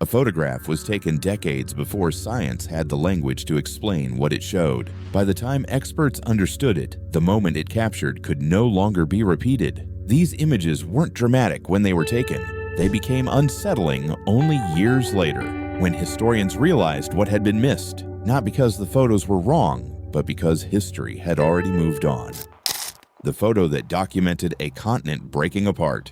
A photograph was taken decades before science had the language to explain what it showed. By the time experts understood it, the moment it captured could no longer be repeated. These images weren't dramatic when they were taken. They became unsettling only years later, when historians realized what had been missed, not because the photos were wrong, but because history had already moved on. The photo that documented a continent breaking apart.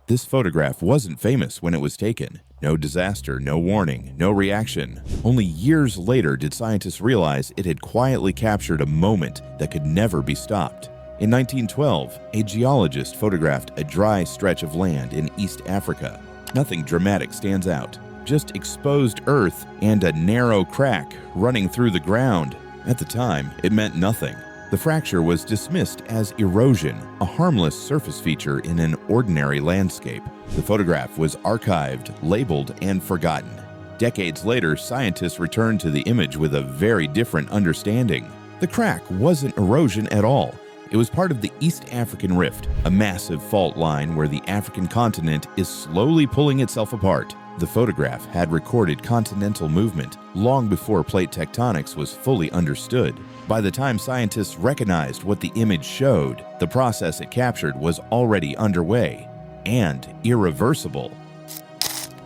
This photograph wasn't famous when it was taken. No disaster, no warning, no reaction. Only years later did scientists realize it had quietly captured a moment that could never be stopped. In 1912, a geologist photographed a dry stretch of land in East Africa. Nothing dramatic stands out, just exposed earth and a narrow crack running through the ground. At the time, it meant nothing. The fracture was dismissed as erosion, a harmless surface feature in an ordinary landscape. The photograph was archived, labeled, and forgotten. Decades later, scientists returned to the image with a very different understanding. The crack wasn't erosion at all. It was part of the East African Rift, a massive fault line where the African continent is slowly pulling itself apart. The photograph had recorded continental movement long before plate tectonics was fully understood. By the time scientists recognized what the image showed, the process it captured was already underway and irreversible.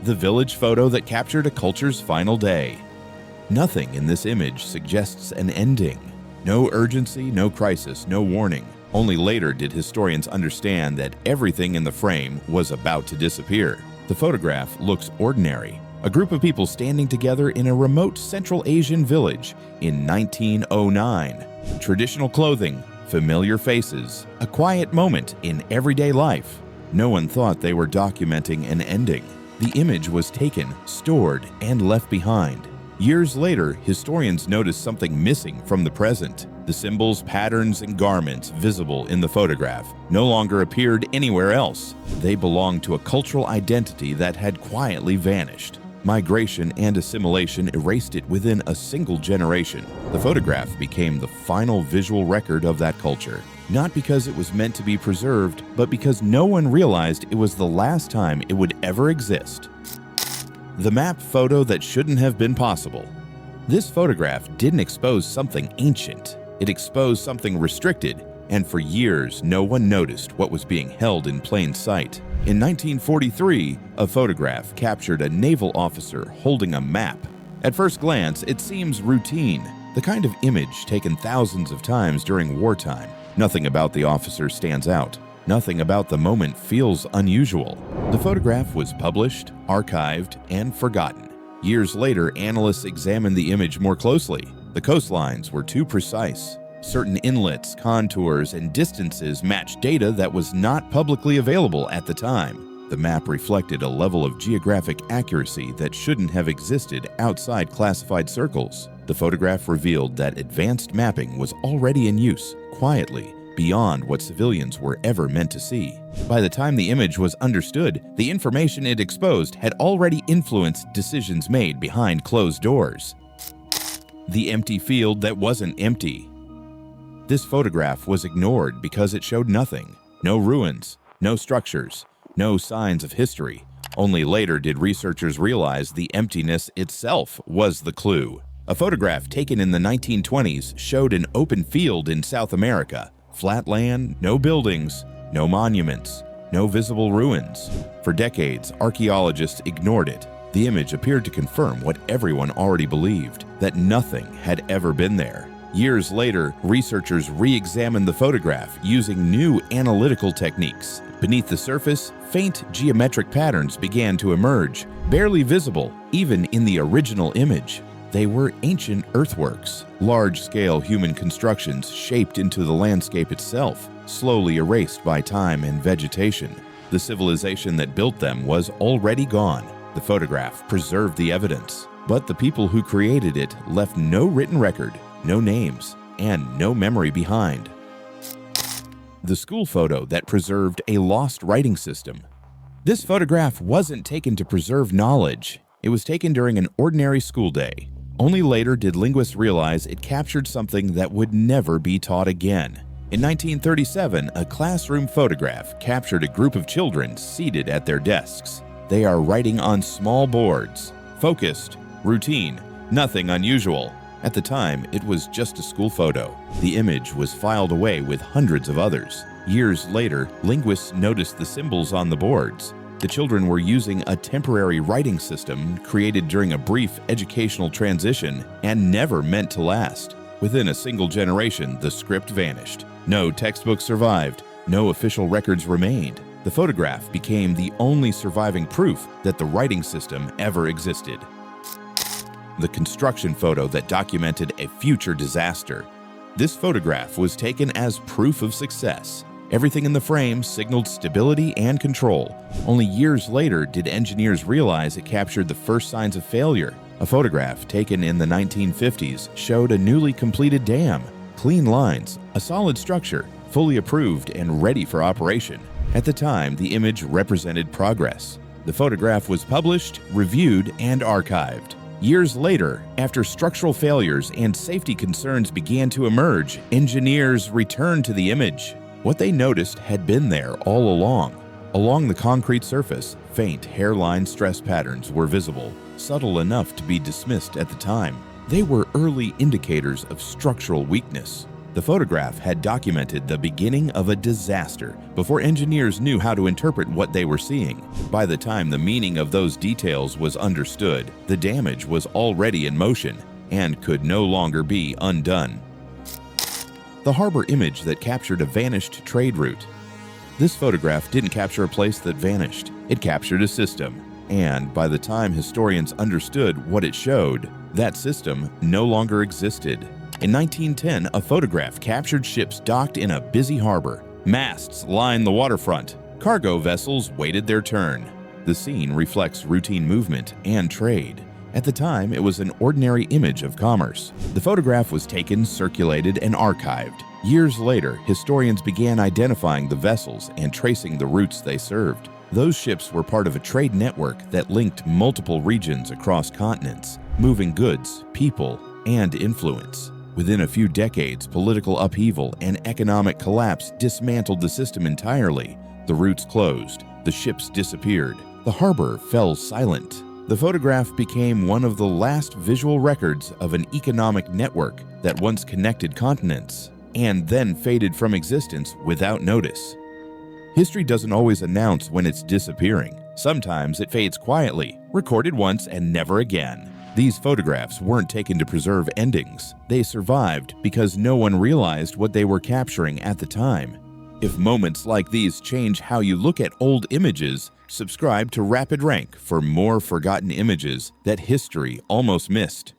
The village photo that captured a culture's final day. Nothing in this image suggests an ending. No urgency, no crisis, no warning. Only later did historians understand that everything in the frame was about to disappear. The photograph looks ordinary. A group of people standing together in a remote Central Asian village in 1909. Traditional clothing, familiar faces, a quiet moment in everyday life. No one thought they were documenting an ending. The image was taken, stored, and left behind. Years later, historians noticed something missing from the present. The symbols, patterns, and garments visible in the photograph no longer appeared anywhere else. They belonged to a cultural identity that had quietly vanished. Migration and assimilation erased it within a single generation. The photograph became the final visual record of that culture, not because it was meant to be preserved, but because no one realized it was the last time it would ever exist. The map photo that shouldn't have been possible. This photograph didn't expose something ancient. It exposed something restricted, and for years no one noticed what was being held in plain sight. In 1943, a photograph captured a naval officer holding a map. At first glance, it seems routine, the kind of image taken thousands of times during wartime. Nothing about the officer stands out. Nothing about the moment feels unusual. The photograph was published, archived, and forgotten. Years later, analysts examined the image more closely. The coastlines were too precise. Certain inlets, contours, and distances matched data that was not publicly available at the time. The map reflected a level of geographic accuracy that shouldn't have existed outside classified circles. The photograph revealed that advanced mapping was already in use, quietly, beyond what civilians were ever meant to see. By the time the image was understood, the information it exposed had already influenced decisions made behind closed doors. The empty field that wasn't empty. This photograph was ignored because it showed nothing. No ruins, no structures, no signs of history. Only later did researchers realize the emptiness itself was the clue. A photograph taken in the 1920s showed an open field in South America. Flat land, no buildings, no monuments, no visible ruins. For decades, archaeologists ignored it. The image appeared to confirm what everyone already believed, that nothing had ever been there. Years later, researchers re-examined the photograph using new analytical techniques. Beneath the surface, faint geometric patterns began to emerge, barely visible even in the original image. They were ancient earthworks, large-scale human constructions shaped into the landscape itself, slowly erased by time and vegetation. The civilization that built them was already gone. The photograph preserved the evidence, but the people who created it left no written record, no names, and no memory behind. The school photo that preserved a lost writing system. This photograph wasn't taken to preserve knowledge. It was taken during an ordinary school day. Only later did linguists realize it captured something that would never be taught again. In 1937, a classroom photograph captured a group of children seated at their desks. They are writing on small boards. focused, routine, nothing unusual. At the time, it was just a school photo. The image was filed away with hundreds of others. Years later, linguists noticed the symbols on the boards. The children were using a temporary writing system created during a brief educational transition and never meant to last. Within a single generation, the script vanished. No textbook survived. No official records remained. The photograph became the only surviving proof that the writing system ever existed. The construction photo that documented a future disaster. This photograph was taken as proof of success. Everything in the frame signaled stability and control. Only years later did engineers realize it captured the first signs of failure. A photograph taken in the 1950s showed a newly completed dam, clean lines, a solid structure, fully approved and ready for operation. At the time, the image represented progress. The photograph was published, reviewed, and archived. Years later, after structural failures and safety concerns began to emerge, engineers returned to the image. What they noticed had been there all along. Along the concrete surface, faint hairline stress patterns were visible, subtle enough to be dismissed at the time. They were early indicators of structural weakness. The photograph had documented the beginning of a disaster before engineers knew how to interpret what they were seeing. By the time the meaning of those details was understood, the damage was already in motion and could no longer be undone. The harbor image that captured a vanished trade route. This photograph didn't capture a place that vanished. It captured a system. And by the time historians understood what it showed, that system no longer existed. In 1910, a photograph captured ships docked in a busy harbor. Masts lined the waterfront. Cargo vessels waited their turn. The scene reflects routine movement and trade. At the time, it was an ordinary image of commerce. The photograph was taken, circulated, and archived. Years later, historians began identifying the vessels and tracing the routes they served. Those ships were part of a trade network that linked multiple regions across continents, moving goods, people, and influence. Within a few decades, political upheaval and economic collapse dismantled the system entirely. The routes closed, the ships disappeared, the harbor fell silent. The photograph became one of the last visual records of an economic network that once connected continents, and then faded from existence without notice. History doesn't always announce when it's disappearing. Sometimes it fades quietly, recorded once and never again. These photographs weren't taken to preserve endings. They survived because no one realized what they were capturing at the time. If moments like these change how you look at old images, subscribe to Rapid Rank for more forgotten images that history almost missed.